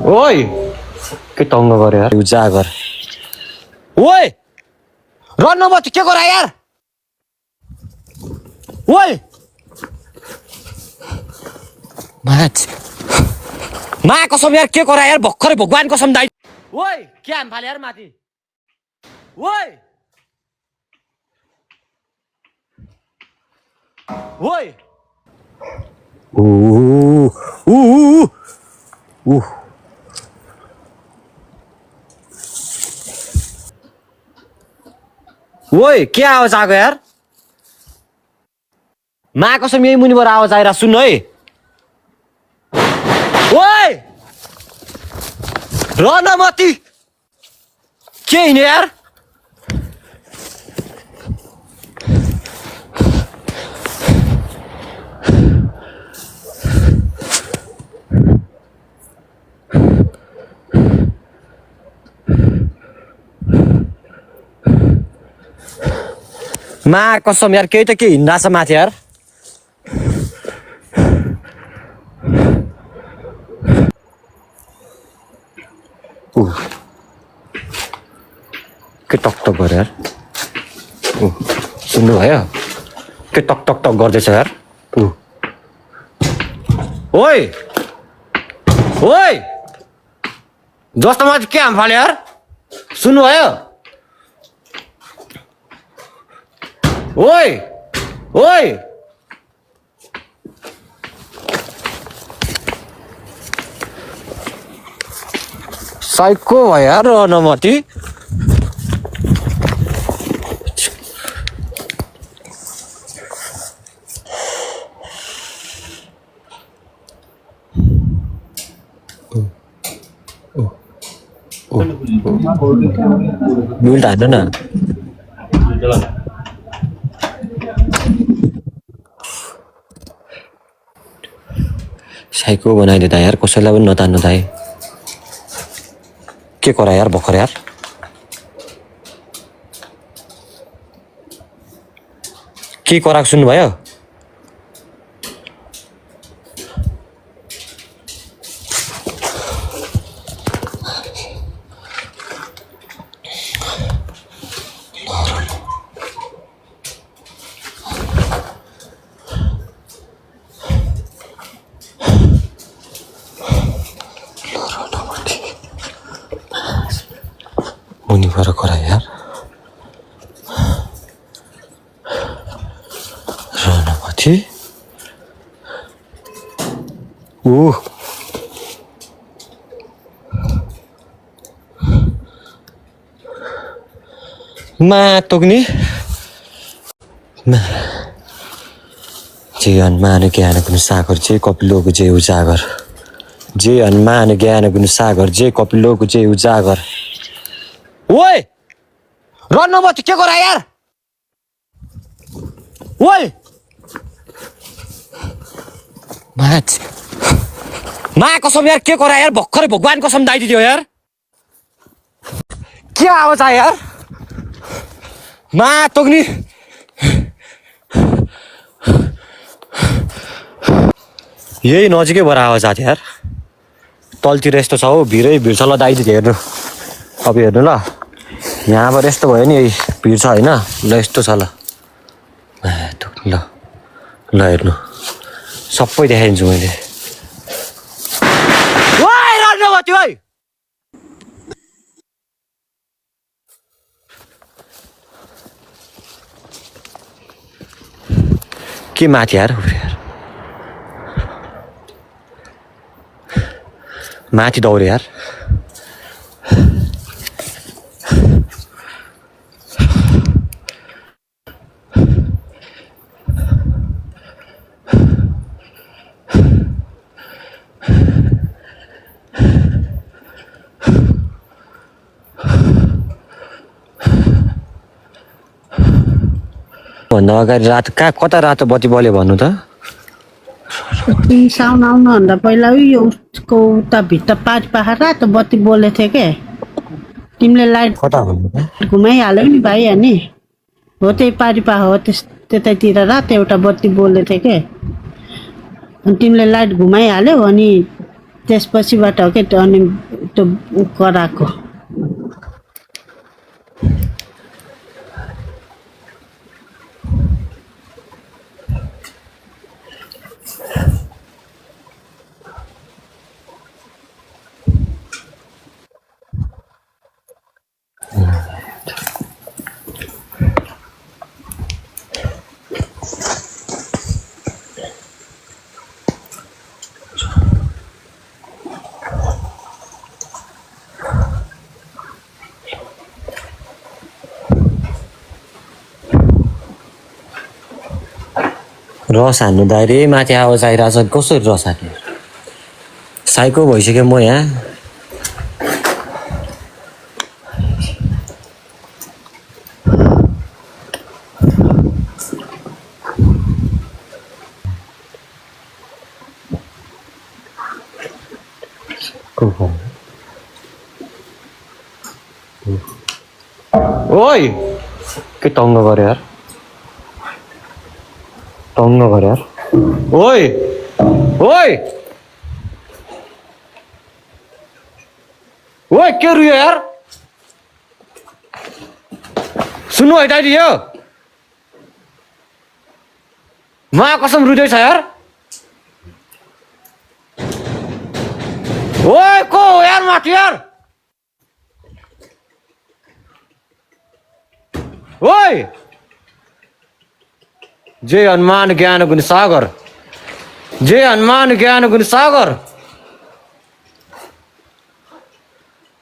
ओए के तंग गरे यार जागर ओए रन नम्बर के गरा यार ओए माछ मा कसम यार के गरा यार भक्खरै भगवान कसम दाइ ओए के हाम फाले यार माथि ओए ओए ओए के आवाज आएको यार मा कसम यही मुनिबाट आवाज आएर सुन्नु है ओए रनमती के हिँड्यो यार मा कसम यार केही त के हिँड्दा छ माथि यार के टक टक गरे यार सुन्नु भयो के टक टक टक गर्दैछ यार ओए ओए जस्तो माथि के हाम फाल्यो यार सुन्नु भयो ओए ओए साइको भयो यार रनमती बिल्ड हाल्नु न साइको बनाइदिए त यार कसैलाई पनि नतान्नु दाइ के करा यार भर्खर यार के कराएको सुन्नुभयो मुनि भएर करा यार रनमती मा तोग्ने जे हनुमान ज्ञान गुण सागर जे कपिलोको जे उजागर जे हनुमान ज्ञान गुण सागर जे कपिलोको जे उजागर ओए रनमती के गरा यार ओए माछ मा कसम यार के गरा यार भर्खरै भगवान कसम दाइदियो यार के आवाज आयो यार मा तोग्नी यही नजिकै भएर आवाज आएको थियो यार तलतिर यस्तो छ हौ भिरै भिड छ ल दाइदियो हेर्नु अब हेर्नु ल यहाँबाट यस्तो भयो नि यही भिड छ होइन ल यस्तो छ ल ल ल हेर्नु सबै देखाइदिन्छु मैले ओइ रनमती ओइ के माथि यार माथि दौड्यो यार भन्दा अगाडि रात कहाँ कता रातो बत्ती बल्यो भन्नु त साउन आउनुभन्दा पहिला यो उसको उता भित्र पाँच पाखा रातो बत्ती बोलेको थियो के तिमीले लाइट कता भन्नु घुमाइहाल्यौ नि भाइ अनि हो त्यही पारी पाखा हो त्यतैतिर रातो एउटा बत्ती बोलेको थियो के अनि तिमीले लाइट घुमाइहाल्यौ अनि त्यसपछिबाट हो कि अनि त्यो कराएको रस हान्नु दाइरे माथि आवाज आइरहेछ कसरी रस हान्ने साइको भइसक्यो म यहाँ ओइ के टङ्ग गऱ्यो यार टङ्ग गऱ्यो यार ओइ ओइ ओइ के रुयो यार सुन्नु हटाइदियो मा कसम रुँदैछ यार ओइ को हो यार माथि यार ओइ जय हनुमान ज्ञान गुण सागर जय हनुमान ज्ञान गुण सागर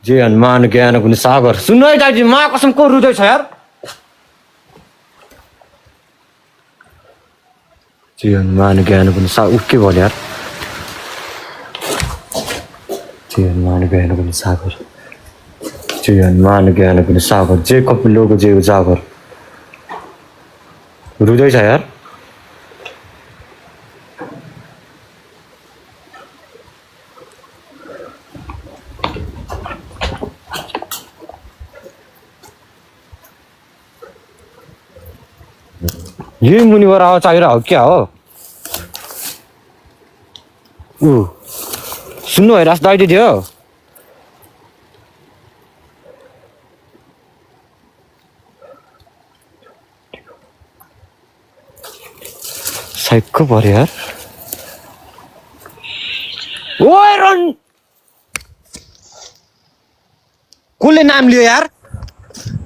जय हनुमान ज्ञान गुण सागर सुन्नु है दाइजी मा कसम को रुँदैछ यार जय हनुमान ज्ञान गुण सागर उके भन्यो यार जय हनुमान ज्ञान गुण सागर जय हनुमान ज्ञान गुण सागर जय कपिलोको जय उजागर रुँदैछ यार यही मुनिबाट आवाज आइरहेको हो क्या हो सुन्नु है रास दाइदी थियो साइको पऱ्यो यार ओए रन कसले नाम लियो यार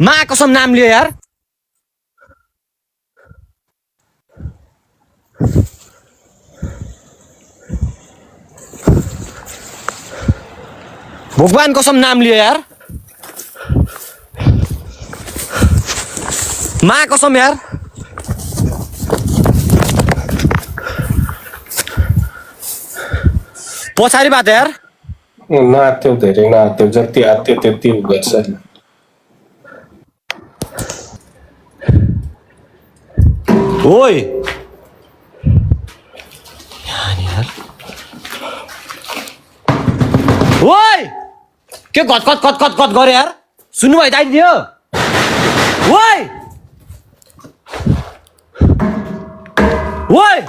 मा कसम नाम लियो यार भगवान कसम नाम लियो यार मा कसम यार पछाडि बात यार नआत्यो धेरै नआत्यो जति आत्यो त्यति गर्छ ओइ यार ओइ के cut cut cut cut cut गरे यार सुन्नु भयो दाइ दियो ओइ ओइ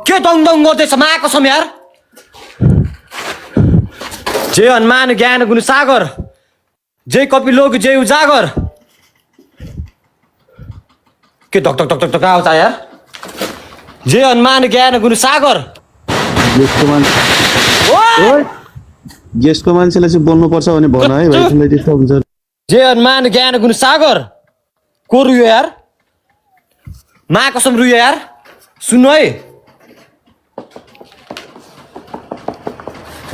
के दङ दङ गर्दैछ मा कसम यार जय हनुमान ज्ञान गुण सागर जय कपिलोक जय उजागर के धक धक धक धक आउँछ यार जय हनुमान ज्ञान गुण सागर गेस्टको मान्छेलाई चाहिँ बोल्नुपर्छ भने भन है भाइ तिमीले त्यस्तो हुन्छ जय हनुमान ज्ञान गुण सागर को रुयो यार मा कसम रुयो यार सुन्नु है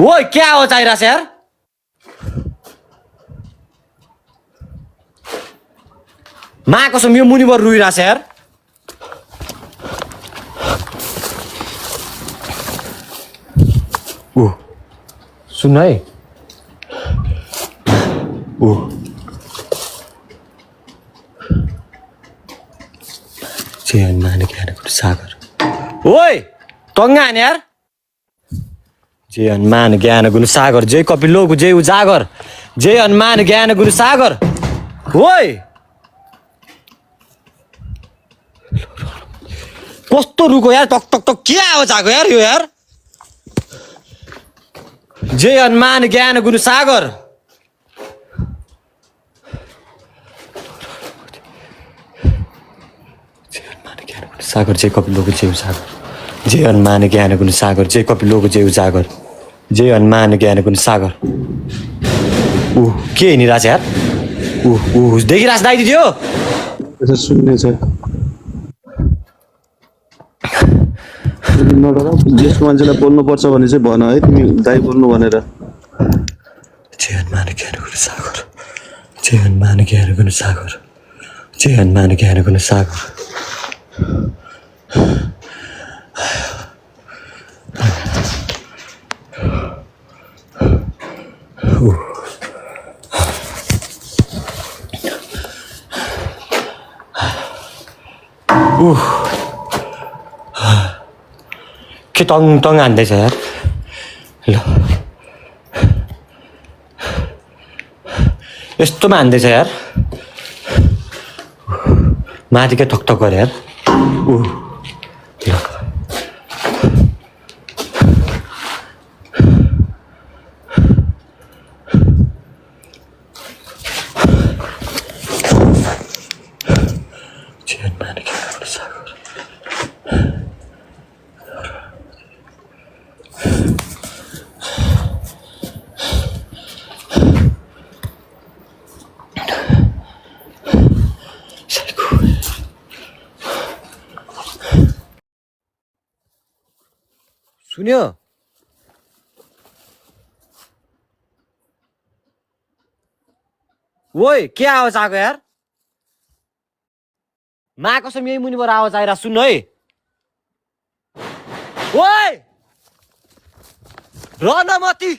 ओइ क्या आवाज आइरहेछ यार मा कसम यो मुनिबाट रुइरहेछ यार सुन है जय हनुमान ज्ञान गुण सागर ओइ टङ्गा हाने यार जय हनुमान ज्ञान गुण सागर जय कपिलोक जय उजागर जय हनुमान ज्ञान गुण सागर ओइ कस्तो रुको यार टक टक टक के आवाज आएको यार यो यार जय हनुमान ज्ञान गुरु सागर। सागर जय कपिलोको जय सागर। जय हनुमान ज्ञान गुरु सागर। जय कपिलोको जय सागर। जय हनुमान ज्ञान गुरु सागर। के हिँडिरहेछ यार? देखिरहेछ दाइ दिदी हो? यसो सुन्ने छ नडर जसको मान्छेलाई बोल्नुपर्छ भने चाहिँ भन है तिमी दाइ बोल्नु भनेर। जय हनुमान ज्ञान गुरु सागर। जय हनुमान ज्ञान गुरु सागर। जय हनुमान ज्ञान गुरु सागर। के टङ हान्दैछ यार? ल यस्तोमा हान्दैछ यार। माथि के ठकठक गरे यार। सुन्यो? ओइ के आवाज आएको यार? मा कसम यही मुनिबाट आवाज आइरहेको सुन्नु है। ओइ रनमती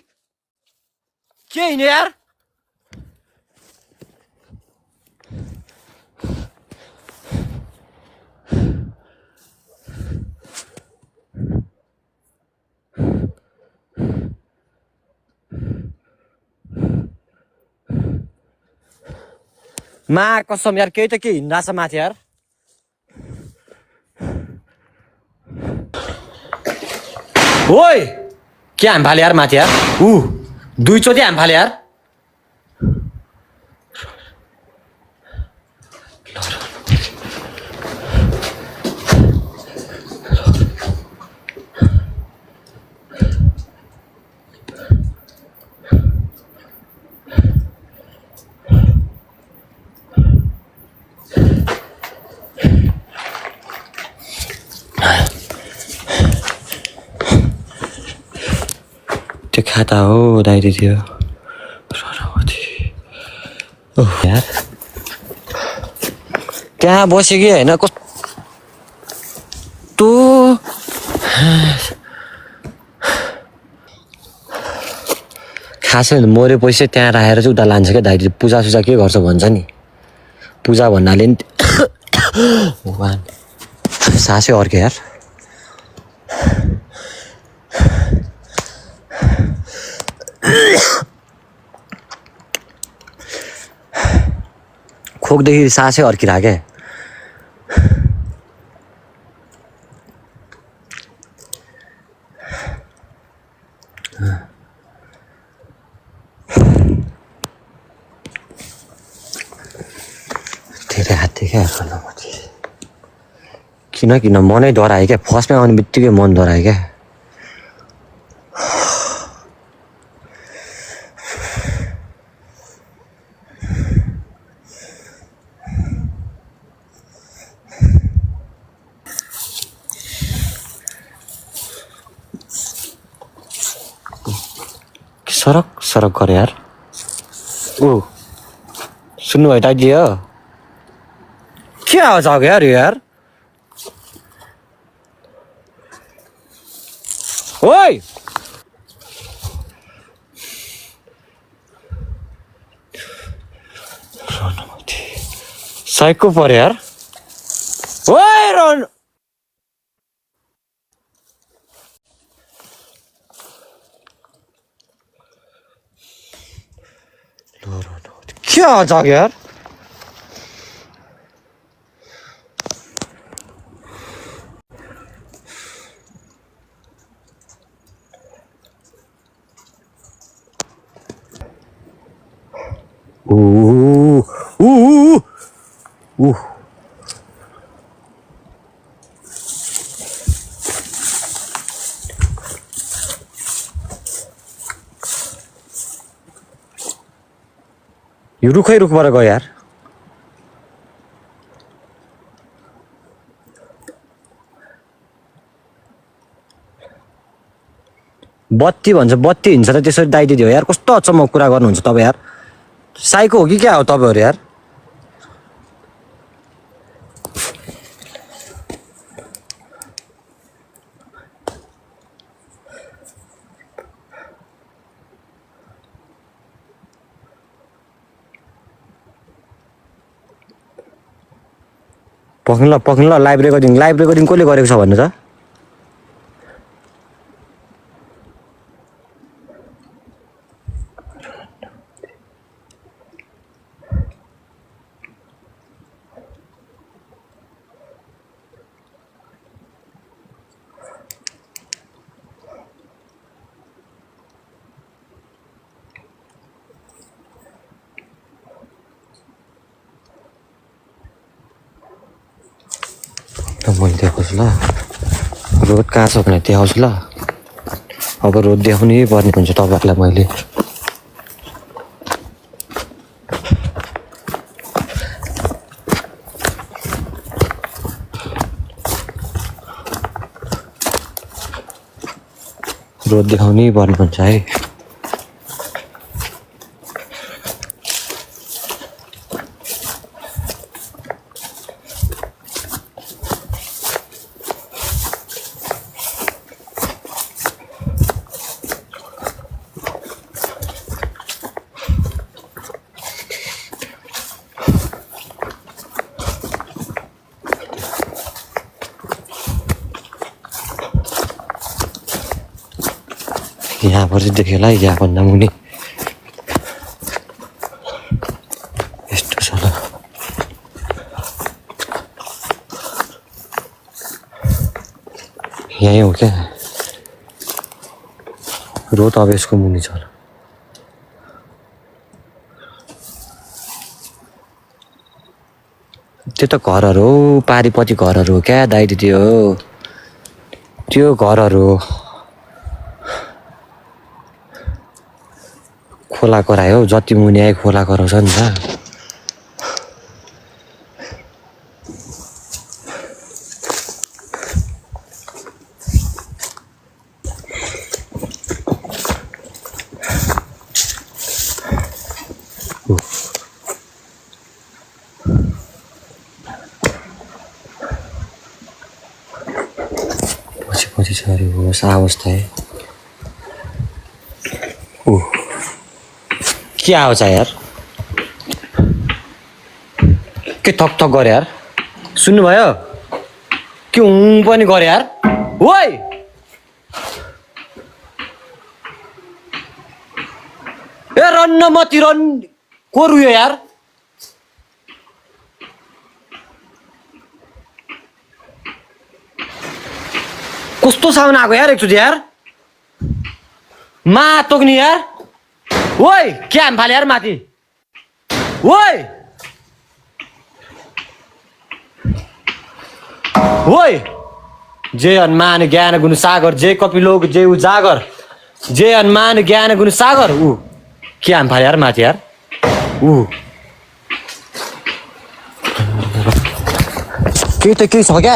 के हिँड्यो यार? मा कसम यार केही त के हिँड्रहेछ माथि यार। ओइ के हाम फाले यार माथि यार? दुईचोटि हाम फाले यार। त्यो खाता हो दाइ दिदी हो। यार त्यहाँ बस्यो कि होइन कस्तो खासै मरेपछि त्यहाँ राखेर चाहिँ उता लान्छ क्या दाइ दिदी। पूजासुजा के गर्छ भन्छ नि। पूजा भन्नाले नि भगवान् सासै अर्क्यो यार। खोकदेखि सासै अर्किरहेको क्या। धेरै हात थियो क्या किन मनै डरायो क्या। फर्स्टमा आउने बित्तिकै मन डरायो क्या। सरक गरे यार। सुन्नु भयो दाइजी हो? के आवाज आएको यार यो यार? ओइ साइको पर्यो यार। ओइ रन के आवाज आएको यार? यो रुखै रुखबाट गयो यार बत्ती भन्छ बत्ती हिँड्छ र त्यसरी दाइदिदियो यार कस्तो अचम्म कुरा गर्नुहुन्छ तपाईँ यार साइको हो कि क्या हो तपाईँहरू यार पक्नु ल लाइभ रेकर्डिङ कसले गरेको छ भन्नु त मैले देखाउँछु ल रोड कहाँ छ भने देखाउँछु ल अब रोड देखाउनै पर्ने हुन्छ तपाईँहरूलाई मैले रोड देखाउनै पर्ने हुन्छ है यहाँबाट चाहिँ देख्यो होला यहाँभन्दा मुनि यस्तो छ ल यहीँ हो क्या रोड अब यसको मुनि छ ल त्यो त घरहरू हो पारिपट्टि घरहरू हो क्या दाइ दिदी हो त्यो घरहरू हो खोला करायो जति मुनि आयो खोला कराउँछ नि त पछि छ अरे होस् अवस्था है के आउँछ यार के थक थक गरे यार सुन्नुभयो के पनि गरे यार ओइ ए रन्न मती रन को रुयो यार कस्तो साउन आएको यार एकचोटि यार मा तोक्नी यार ओइ क्या फाले यार माथि ओइ ओइ जय हनुमान ज्ञान गुण सागर जय कपिलोक जय उजागर जय हनुमान ज्ञान गुण सागर ऊ क्या फाले यार माथि यार ऊ के छ क्या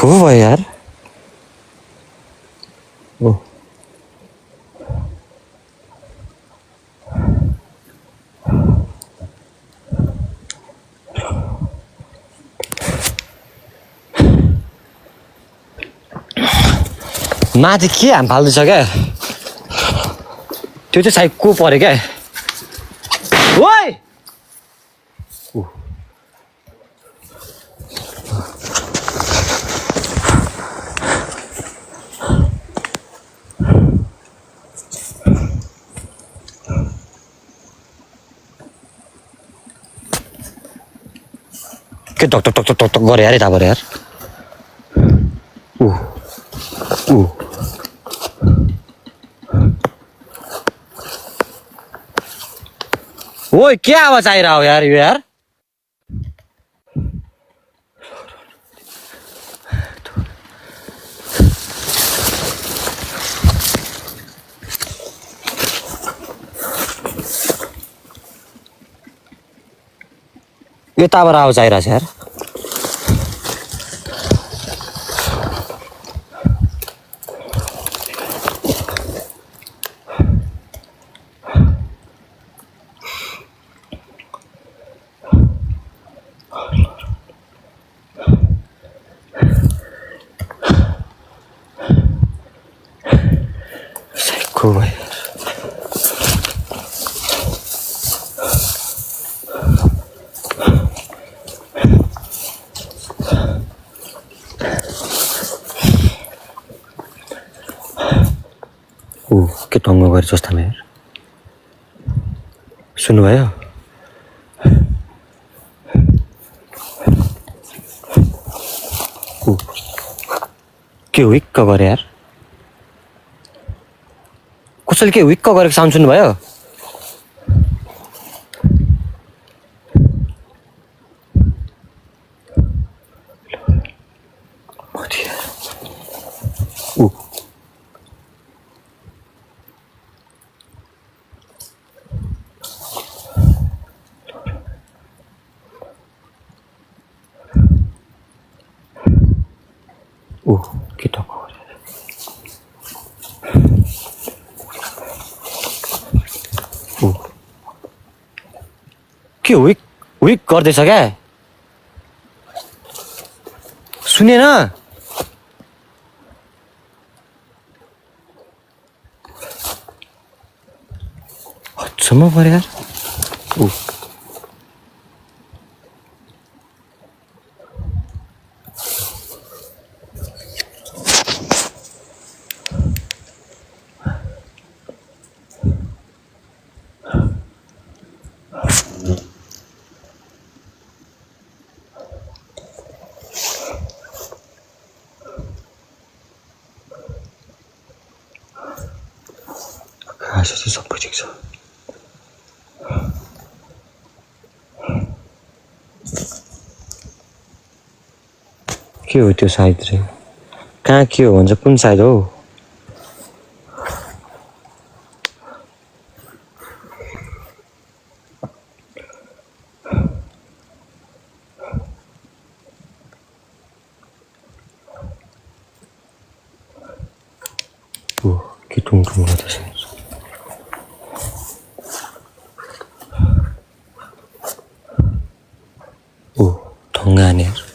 को भयो यार ओ माथि के हाम फाल्दैछ क्या त्यो चाहिँ सायद को पऱ्यो क्या ओइ के टक टक टक टक टक टक गरे यार यताबाट यार ऊ ओए क्या आवाज आइरह हो यार यो यार यताबाट आवाज आइरहेछ यार साइको भाइ के टङ्ग गरे जस्तामा यार सुन्नुभयो के विक्क गरे यार कसैले के विक्क गरेको साउन्ड सुन्नुभयो के टक्क के विक विक गर्दैछ क्या सुनेन हदसम्म पऱ्यो यार आशा चाहिँ सबै ठिक छ के हो त्यो साइड रे कहाँ के हो भन्छ कुन साइड हो के टुङटुङ गर्दैछ ढङ्गा हाने